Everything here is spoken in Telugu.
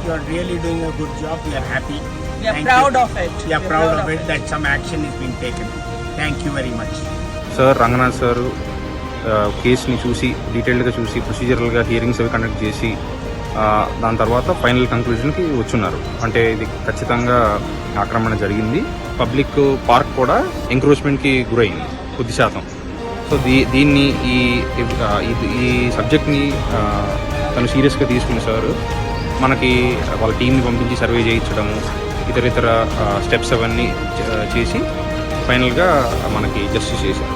You are really doing a good job. We are happy. We are Thank proud you. of it. We are proud of it that some action is being taken. Thank you very much. Sir Ranganath sir కేసుని చూసి డీటెయిల్డ్గా చూసి ప్రొసీజరల్గా హియరింగ్స్ అవి కండక్ట్ చేసి దాని తర్వాత ఫైనల్ కంక్లూజన్కి వచ్చున్నారు. అంటే ఇది ఖచ్చితంగా ఆక్రమణ జరిగింది. పబ్లిక్ పార్క్ కూడా ఎంక్రోచ్మెంట్కి గురైంది కొద్ది శాతం. సో దీన్ని ఈ సబ్జెక్ట్ని తను సీరియస్గా తీసుకుని సార్ మనకి వాళ్ళ టీంని పంపించి సర్వే చేయించడము, ఇతర స్టెప్స్ అవన్నీ చేసి ఫైనల్గా మనకి జస్టిస్ చేశారు.